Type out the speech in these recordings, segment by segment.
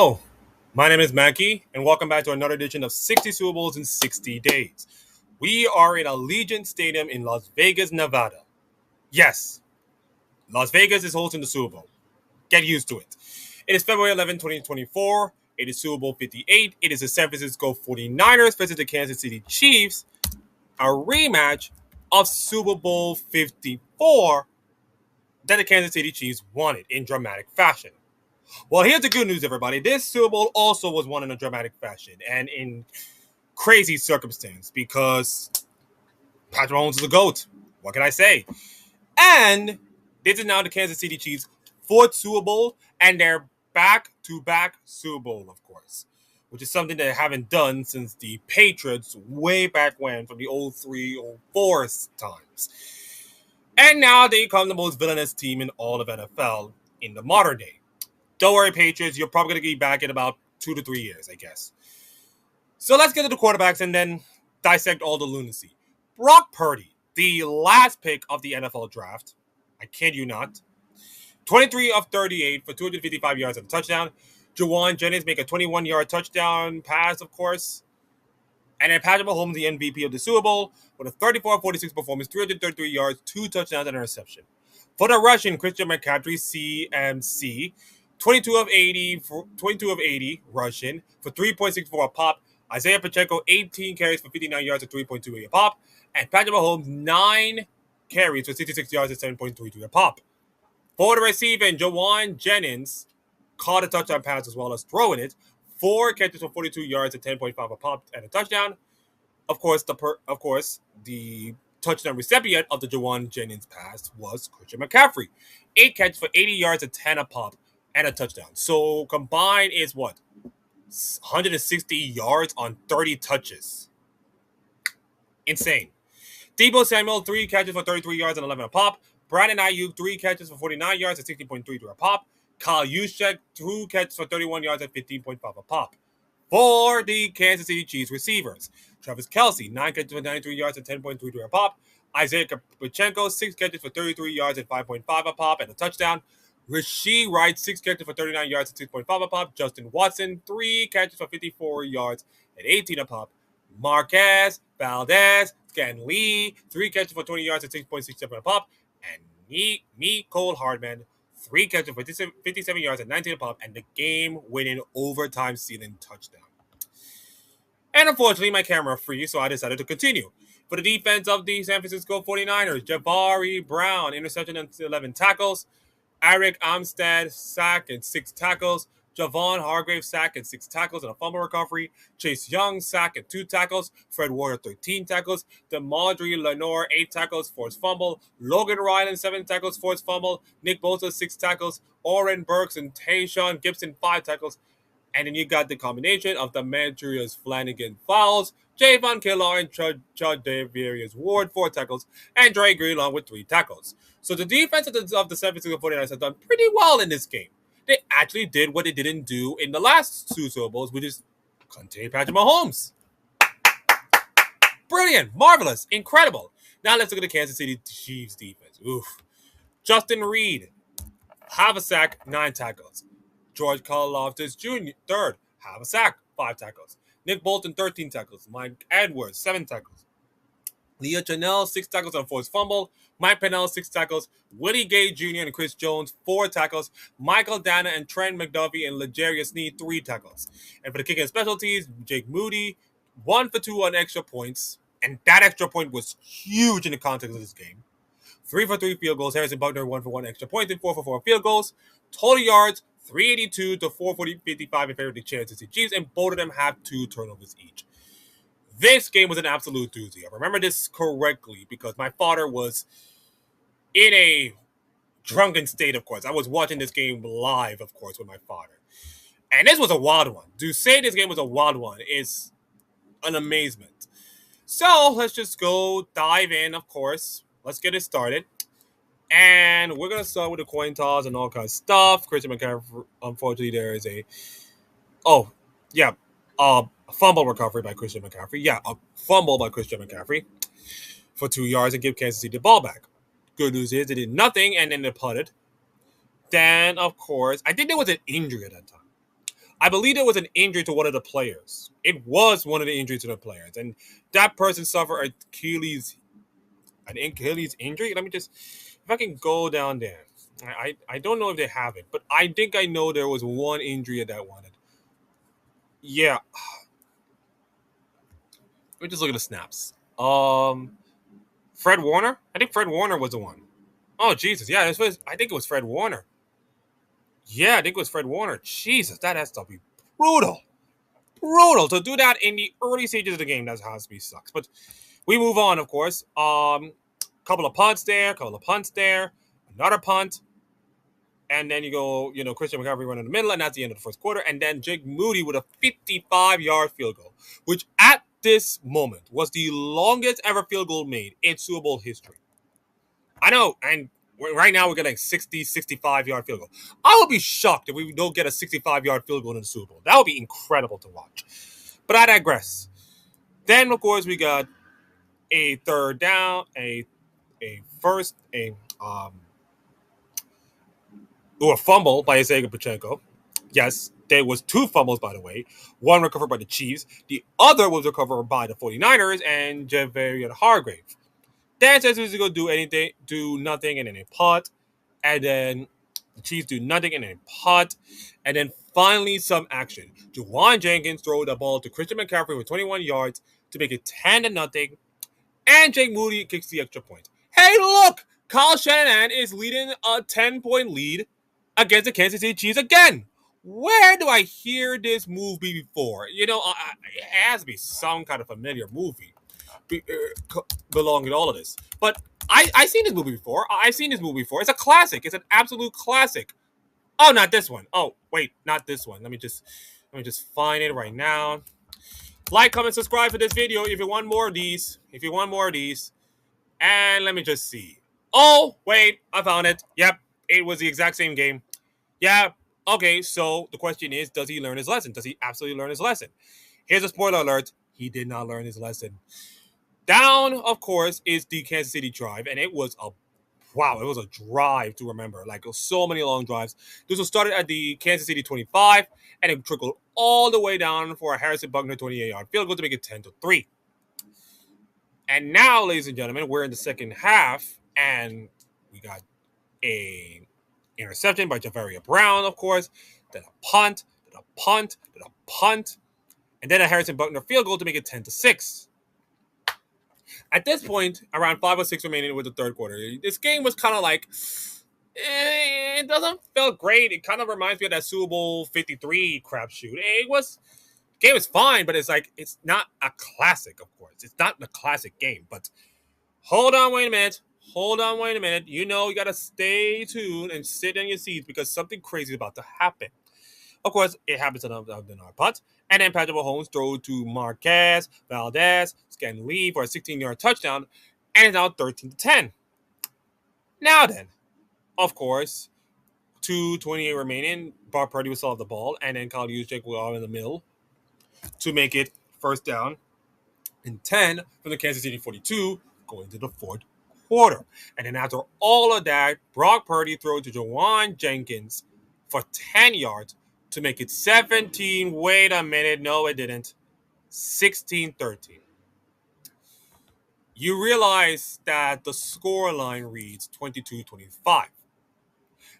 Oh, my name is Mackie, and welcome back to another edition of 60 Super Bowls in 60 Days. We are in Allegiant Stadium in Las Vegas, Nevada. Yes, Las Vegas is hosting the Super Bowl. Get used to it. It is February 11, 2024. It is Super Bowl 58. It is the San Francisco 49ers versus the Kansas City Chiefs, a rematch of Super Bowl 54 that the Kansas City Chiefs won it in dramatic fashion. Well, here's the good news, everybody. This Super Bowl also was won in a dramatic fashion and in crazy circumstance because Patrick Mahomes is the GOAT. What can I say? And this is now the Kansas City Chiefs' fourth Super Bowl and their back-to-back Super Bowl, of course, which is something they haven't done since the Patriots way back when, from the old 03, 04 times. And now they become the most villainous team in all of NFL in the modern day. Don't worry, Patriots. You're probably going to be back in about 2 to 3 years, I guess. So let's get to the quarterbacks and then dissect all the lunacy. Brock Purdy, the last pick of the NFL draft. I kid you not. 23 of 38 for 255 yards and a touchdown. Juwan Jennings make a 21-yard touchdown pass, of course. And then Patrick Mahomes, the MVP of the Super Bowl, with a 34-46 performance, 333 yards, 2 touchdowns, and a reception. For the Russian, Christian McCaffrey, CMC, 22 of 80 Russian for 3.64 a pop. Isaiah Pacheco, 18 carries for 59 yards at 3.28 a pop. And Patrick Mahomes, 9 carries for 66 yards at 7.33 a pop. For the receiving, Jawan Jennings caught a touchdown pass as well as throwing it. 4 catches for 42 yards at 10.5 a pop and a touchdown. Of course, the touchdown recipient of the Jawan Jennings pass was Christian McCaffrey. 8 catches for 80 yards at 10 a pop and a touchdown. So combined is what? 160 yards on 30 touches. Insane. Deebo Samuel, 3 catches for 33 yards and 11 a pop. Brandon Ayuk, 3 catches for 49 yards at 16.33 a pop. Kyle Juszczyk, 2 catches for 31 yards at 15.5 a pop. For the Kansas City Chiefs receivers, Travis Kelce, 9 catches for 93 yards at 10.33 a pop. Isaiah Pacheco, 6 catches for 33 yards at 5.5 a pop and a touchdown. Rashee Wright, 6 catches for 39 yards at 6.5 a pop. Justin Watson, 3 catches for 54 yards at 18 a pop. Marquez Valdez, Scan Lee, 3 catches for 20 yards at 6.67 a pop. And Cole Hardman, 3 catches for 57 yards at 19 a pop, and the game-winning overtime-sealing touchdown. And unfortunately, my camera freeze, so I decided to continue. For the defense of the San Francisco 49ers, Jabari Brown, interception and 11 tackles. Eric Armstead, sack and 6 tackles. Javon Hargrave, sack and 6 tackles and a fumble recovery. Chase Young, sack and 2 tackles. Fred Warner, 13 tackles. DeMaudre Lenore, 8 tackles, forced fumble. Logan Ryan, 7 tackles, forced fumble. Nick Bosa, 6 tackles. Oren Burks and Tayshaun Gibson, 5 tackles. And then you got the combination of the Demetrius Flanagan fouls, Javon Killar and Chud Darius Ward, 4 tackles, and Dre Greenlaw with 3 tackles. So the defense of the San Francisco 49ers have done pretty well in this game. They actually did what they didn't do in the last 2 Super Bowls, which is contain Patrick Mahomes. Brilliant, marvelous, incredible. Now let's look at the Kansas City Chiefs defense. Oof. Justin Reed, half a sack, 9 tackles. George Karlaftis Jr., third, half a sack, 5 tackles. Nick Bolton, 13 tackles. Mike Edwards, 7 tackles. Leah Chanel, 6 tackles on forced fumble. Mike Pennell, 6 tackles. Willie Gay Jr. and Chris Jones, 4 tackles. Michael Dana and Trent McDuffie and L'Jarius Sneed, 3 tackles. And for the kicking specialties, Jake Moody, 1 for 2 on extra points. And that extra point was huge in the context of this game. 3 for 3 field goals. Harrison Buckner, 1 for 1 extra point and 4 for 4 field goals. Total yards, 382 to 455 in favor of the Kansas City Chiefs, and both of them have 2 turnovers each. This game was an absolute doozy. I remember this correctly because my father was in a drunken state, of course. I was watching this game live, of course, with my father. And this was a wild one. To say this game was a wild one is an amazement. So let's just go dive in, of course. Let's get it started. And we're going to start with the coin toss and all kinds of stuff. Christian McCaffrey, unfortunately, there is a fumble recovery by Christian McCaffrey. Yeah, a fumble by Christian McCaffrey for 2 yards and give Kansas City the ball back. Good news is they did nothing and then they punted. Then, of course, I think there was an injury at that time. I believe there was an injury to one of the players. It was one of the injuries to the players, and that person suffered an Achilles injury. Let me just, if I can go down there. I don't know if they have it, but I think I know there was one injury at that one. Yeah, let me just look at the snaps. Fred Warner. I think Fred Warner was the one. Oh Jesus, yeah, this was. I think it was Fred Warner. Yeah, I think it was Fred Warner. Jesus, that has to be brutal. Brutal to do that in the early stages of the game. That has to be sucks. But we move on, of course. Couple of punts there, couple of punts there, another punt, and then you go, Christian McCaffrey run in the middle, and that's the end of the first quarter. And then Jake Moody with a 55-yard field goal, which at this moment was the longest ever field goal made in Super Bowl history. I know, and right now we're getting a 60, 65-yard field goal. I would be shocked if we don't get a 65-yard field goal in the Super Bowl. That would be incredible to watch. But I digress. Then, of course, we got a third down, a fumble by Isaiah Pacheco. Yes, there was two fumbles, by the way. One recovered by the Chiefs. The other was recovered by the 49ers and Javarian Hargrave. Dan says he's going to do nothing, and then a punt. And then the Chiefs do nothing, and then a punt. And then finally some action. Juwan Jenkins throws the ball to Christian McCaffrey with 21 yards to make it 10-0. And Jake Moody kicks the extra point. Hey, look! Kyle Shanahan is leading a 10-point lead against the Kansas City Chiefs again. Where do I hear this movie before? It has to be some kind of familiar movie belonging to all of this. But I've seen this movie before. It's a classic. It's an absolute classic. Oh, not this one. Oh, wait, not this one. Let me just find it right now. Like, comment, subscribe for this video if you want more of these. And let me just see. Oh, wait, I found it. Yep, it was the exact same game. Yeah, okay, so the question is, does he learn his lesson? Does he absolutely learn his lesson? Here's a spoiler alert. He did not learn his lesson. Down, of course, is the Kansas City drive, and it was a drive to remember. Like, so many long drives. This was started at the Kansas City 25, and it trickled all the way down for a Harrison Buckner 28-yard field goal to make it 10-3. And now, ladies and gentlemen, we're in the second half, and we got a interception by Javaria Brown, of course, then a punt, and then a Harrison Buckner field goal to make it 10-6. At this point, around 5 or 6 remaining with the third quarter, this game was kind of like, it doesn't feel great. It kind of reminds me of that Super Bowl 53 crapshoot. The game is fine, but it's like, it's not a classic, of course. It's not the classic game, but hold on, wait a minute. You got to stay tuned and sit in your seats because something crazy is about to happen. Of course, it happens on our punt. And then Patrick Mahomes throws to Marquez Valdez, scan lead for a 16-yard touchdown, and it's now 13-10. Now then, of course, 2:28 remaining. Brock Purdy will solve the ball, and then Kyle Juszczyk will go in the middle to make it first down and 10 from the Kansas City 42 going to the fourth quarter. And then after all of that, Brock Purdy throws to Juwan Jenkins for 10 yards to make it 17. Wait a minute. No, it didn't. 16-13. You realize that the score line reads 22-25.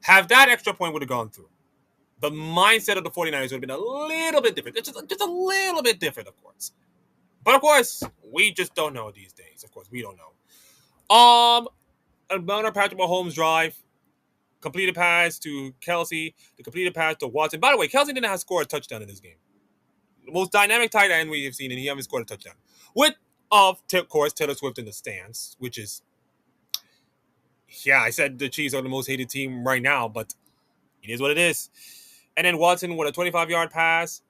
Have that extra point would have gone through, the mindset of the 49ers would have been a little bit different. It's just a little bit different, of course. But, of course, we just don't know these days. Of course, we don't know. Another Patrick Mahomes drive. Completed pass to Kelsey. The completed pass to Watson. By the way, Kelsey didn't have scored a touchdown in this game. The most dynamic tight end we have seen, and he hasn't scored a touchdown. With, of course, Taylor Swift in the stands, which is, yeah, I said the Chiefs are the most hated team right now, but it is what it is. And then Watson with a 25-yard pass,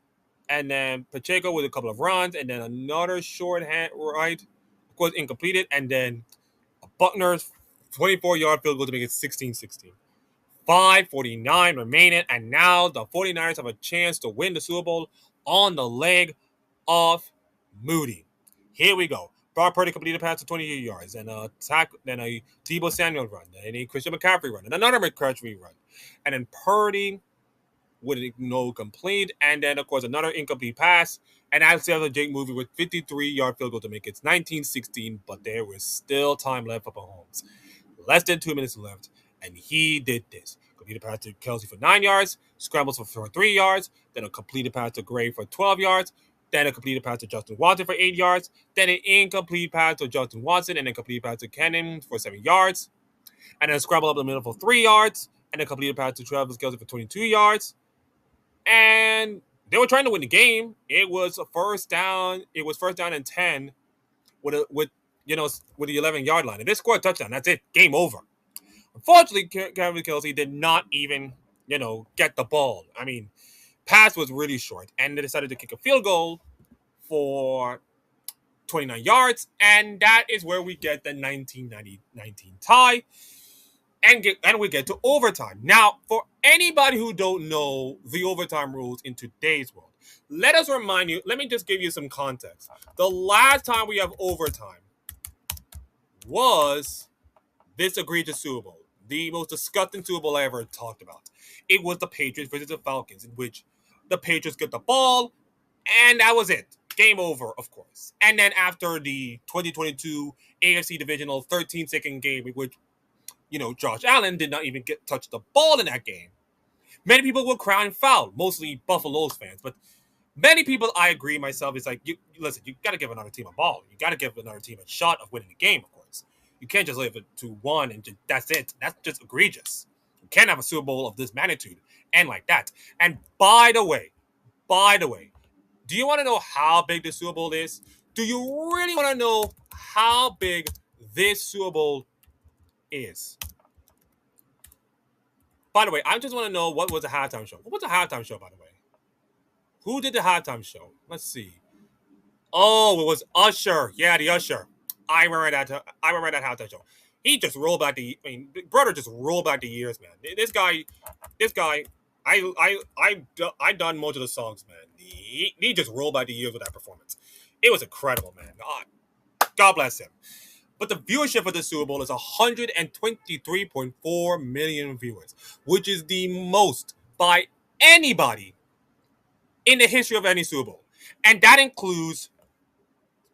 and then Pacheco with a couple of runs, and then another short hand right, of course, incompleted, and then Buckner's 24-yard field goal to make it 16-16. 5:49 remaining, and now the 49ers have a chance to win the Super Bowl on the leg of Moody. Here we go. Brock Purdy completed a pass to 28 yards, and a Deebo Samuel run, and a Christian McCaffrey run, and another McCaffrey run. And then Purdy with no complete, and then of course another incomplete pass. And Alexander Jake moving with 53-yard field goal to make it 19-16, but there was still time left for Mahomes. Less than 2 minutes left, and he did this. Completed pass to Kelsey for 9 yards, scrambles for 3 yards, then a completed pass to Gray for 12 yards, then a completed pass to Justin Watson for 8 yards, then an incomplete pass to Justin Watson, and then a complete pass to Kennan for 7 yards, and then a scramble up the middle for 3 yards, and a completed pass to Travis Kelsey for 22 yards. And they were trying to win the game. It was a first down. It was first down and 10 with with the 11-yard line. And they scored a touchdown. That's it. Game over. Unfortunately, Kevin Kelsey did not even, get the ball. I mean, pass was really short, and they decided to kick a field goal for 29 yards, and that is where we get the 1919 tie, and we get to overtime. Now, for anybody who don't know the overtime rules in today's world, let me just give you some context. The last time we have overtime was this egregious Super Bowl, the most disgusting Super Bowl I ever talked about. It was the Patriots versus the Falcons, in which the Patriots get the ball, and that was it. Game over, of course. And then after the 2022 AFC Divisional 13-second game, in which, Josh Allen did not even touch the ball in that game, many people were crying foul, mostly Buffalo's fans. But many people, I agree myself, is like, listen, you got to give another team a ball. You got to give another team a shot of winning the game, of course. You can't just leave it to one and that's it. That's just egregious. You can't have a Super Bowl of this magnitude and like that. And by the way, do you want to know how big the Super Bowl is? Do you really want to know how big this Super Bowl is? By the way, I just want to know what was the halftime show. What was the halftime show, by the way? Who did the halftime show? Let's see. Oh, it was Usher. Yeah, the Usher. I remember that halftime show. He just rolled back brother just rolled back the years, man. This guy, I done most of the songs, man. He just rolled back the years with that performance. It was incredible, man. God bless him. But the viewership of the Super Bowl is 123.4 million viewers, which is the most by anybody in the history of any Super Bowl. And that includes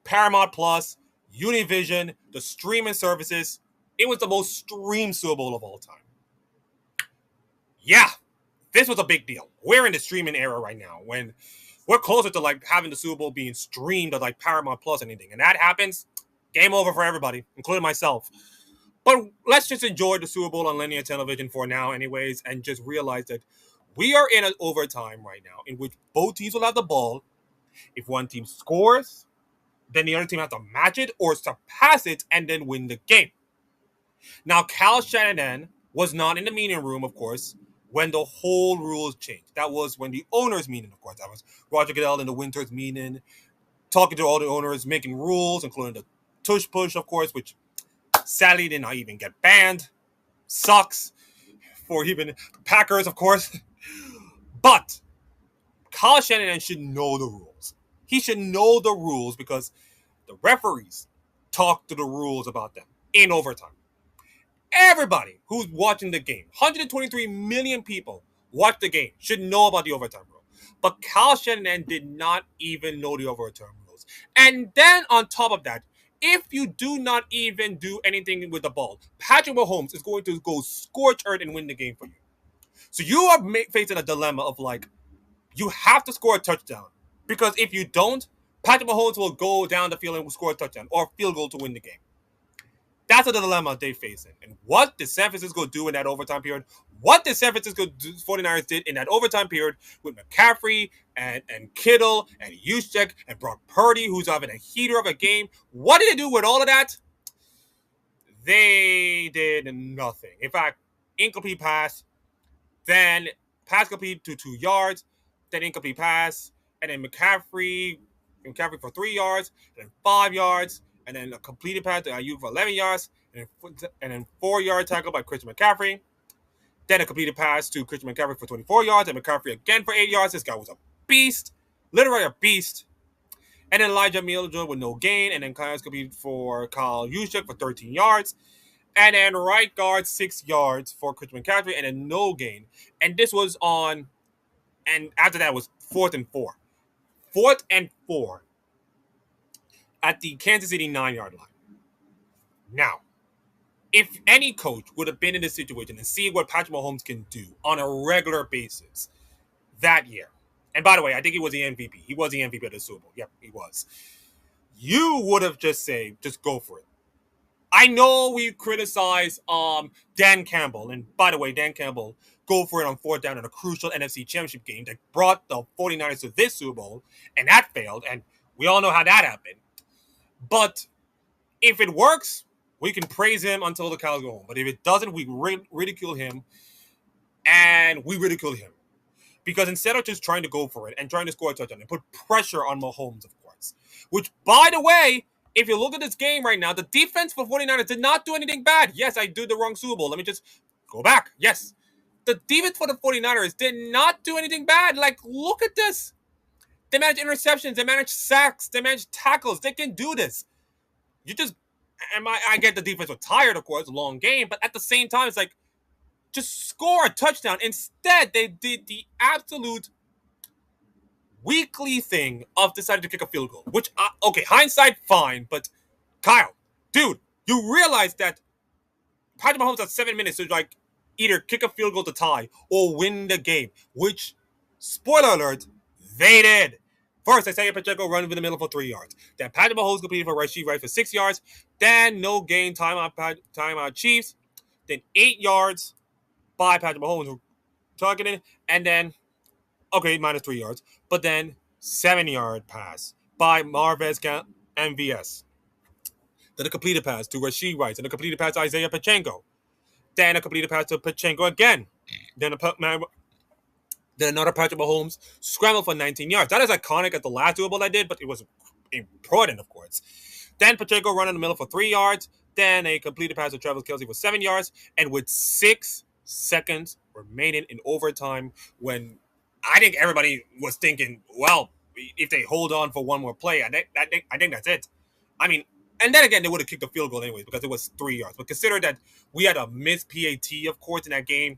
Paramount Plus, Univision, the streaming services. It was the most streamed Super Bowl of all time. Yeah, this was a big deal. We're in the streaming era right now when we're closer to like having the Super Bowl being streamed on like Paramount Plus and anything. And that happens, game over for everybody, including myself. But let's just enjoy the Super Bowl on linear television for now anyways, and just realize that we are in an overtime right now in which both teams will have the ball. If one team scores, then the other team has to match it or surpass it and then win the game. Now, Kyle Shanahan was not in the meeting room, of course, when the whole rules changed. That was when the owners' meeting, of course. That was Roger Goodell in the Winters meeting, talking to all the owners, making rules, including the tush push, of course, which sadly did not even get banned. Sucks for even the Packers, of course. But Kyle Shanahan should know the rules. He should know the rules because the referees talk to the rules about them in overtime. Everybody who's watching the game, 123 million people watch the game, should know about the overtime rule. But Kyle Shanahan did not even know the overtime rules. And then on top of that, if you do not even do anything with the ball, Patrick Mahomes is going to go scorch earth and win the game for you. So you are facing a dilemma of like, you have to score a touchdown. Because if you don't, Patrick Mahomes will go down the field and will score a touchdown or a field goal to win the game. That's a dilemma they face. And what did San Francisco do in that overtime period? What did San Francisco 49ers did in that overtime period with McCaffrey and Kittle and Juszczyk and Brock Purdy, who's having a heater of a game? What did they do with all of that? They did nothing. In fact, incomplete pass, then pass complete to 2 yards, then incomplete pass, and then McCaffrey for 3 yards, and then 5 yards, and then a completed pass to Ayuk for 11 yards, and then 4-yard tackle by Christian McCaffrey. Then a completed pass to Christian McCaffrey for 24 yards, and McCaffrey again for 8 yards. This guy was a beast, literally a beast. And then Elijah Mitchell with no gain, and then Kyle completed for Kyle Juszczyk for 13 yards. And then right guard 6 yards for Christian McCaffrey, and then no gain. And this was on And after that was 4th and 4. 4th and 4 at the Kansas City 9-yard line. Now, if any coach would have been in this situation and see what Patrick Mahomes can do on a regular basis that year, and by the way, I think he was the MVP. He was the MVP of the Super Bowl. Yep, he was. You would have just go for it. I know we criticize Dan Campbell, and by the way, Dan Campbell go for it on 4th down in a crucial NFC Championship game that brought the 49ers to this Super Bowl, and that failed, and we all know how that happened. But if it works, we can praise him until the cows go home. But if it doesn't, we ridicule him, and we ridicule him. Because instead of just trying to go for it and trying to score a touchdown and put pressure on Mahomes, of course, which, by the way, if you look at this game right now, the defense for 49ers did not do anything bad. Yes, I did the wrong Super Bowl. Let me just go back. Yes. The defense for the 49ers did not do anything bad. Like, look at this. They manage interceptions. They manage sacks. They manage tackles. They can do this. You just, and I get the defense was tired, of course, long game, but at the same time, it's like, just score a touchdown. Instead, they did the absolute weekly thing of deciding to kick a field goal, which, okay, hindsight, fine, but Kyle, dude, you realize that Patrick Mahomes has 7 minutes to, like, either kick a field goal to tie or win the game, which, spoiler alert, they did. First, Isaiah Pacheco run in the middle for 3 yards. Then Patrick Mahomes completed for Rashid Rice for 6 yards. Then no gain, timeout Chiefs. Then 8 yards by Patrick Mahomes, who targeted, and then, okay, minus 3 yards, but then 7-yard pass by Marvez MVS. Then a completed pass to Rashid Rice, and a completed pass to Isaiah Pacheco. Then a completed pass to Pacheco again. Then another Patrick Mahomes scrambled for 19 yards. That is iconic at the last Super Bowl I did, but it was important, of course. Then Pacheco run in the middle for 3 yards. Then a completed pass to Travis Kelce for 7 yards. And with 6 seconds remaining in overtime, when I think everybody was thinking, well, if they hold on for one more play, I think that's it. I mean, and then again, they would have kicked the field goal anyways because it was 3 yards. But consider that we had a missed PAT, of course, in that game.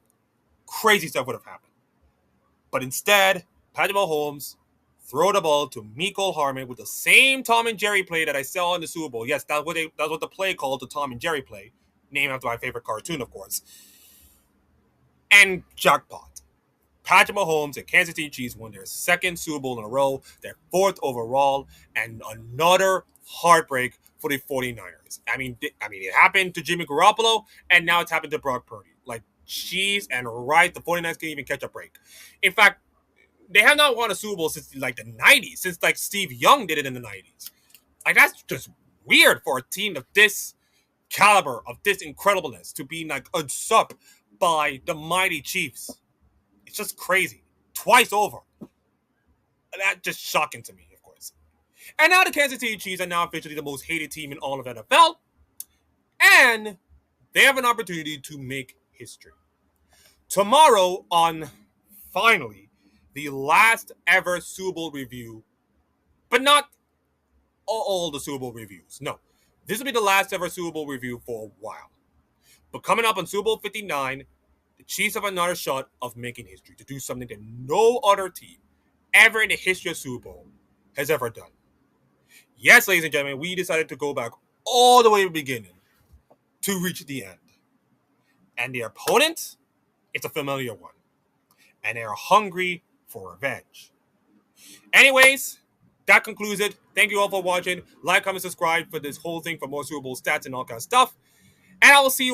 Crazy stuff would have happened. But instead, Patrick Mahomes throw the ball to Mecole Hardman with the same Tom and Jerry play that I saw in the Super Bowl. Yes, that's what the play called, the Tom and Jerry play, named after my favorite cartoon, of course. And jackpot. Patrick Mahomes and Kansas City Chiefs won their 2nd Super Bowl in a row, their 4th overall, and another heartbreak for the 49ers. I mean, it happened to Jimmy Garoppolo, and now it's happened to Brock Purdy. Like, cheese and rice, the 49ers can't even catch a break. In fact, they have not won a Super Bowl since, like, the 90s, since, like, Steve Young did it in the 90s. Like, that's just weird for a team of this caliber, of this incredibleness, to be, like, usurped by the mighty Chiefs. It's just crazy. Twice over. That's just shocking to me, of course. And now the Kansas City Chiefs are now officially the most hated team in all of NFL. And they have an opportunity to make history. Tomorrow on, finally, the last ever Super Bowl review, but not all the Super Bowl reviews. No, this will be the last ever Super Bowl review for a while. But coming up on Super Bowl 59, the Chiefs have another shot of making history, to do something that no other team ever in the history of Super Bowl has ever done. Yes, ladies and gentlemen, we decided to go back all the way to the beginning to reach the end. And the opponent, it's a familiar one. And they are hungry for revenge. Anyways, that concludes it. Thank you all for watching. Like, comment, subscribe for this whole thing for more Super Bowl stats and all kinds of stuff. And I will see you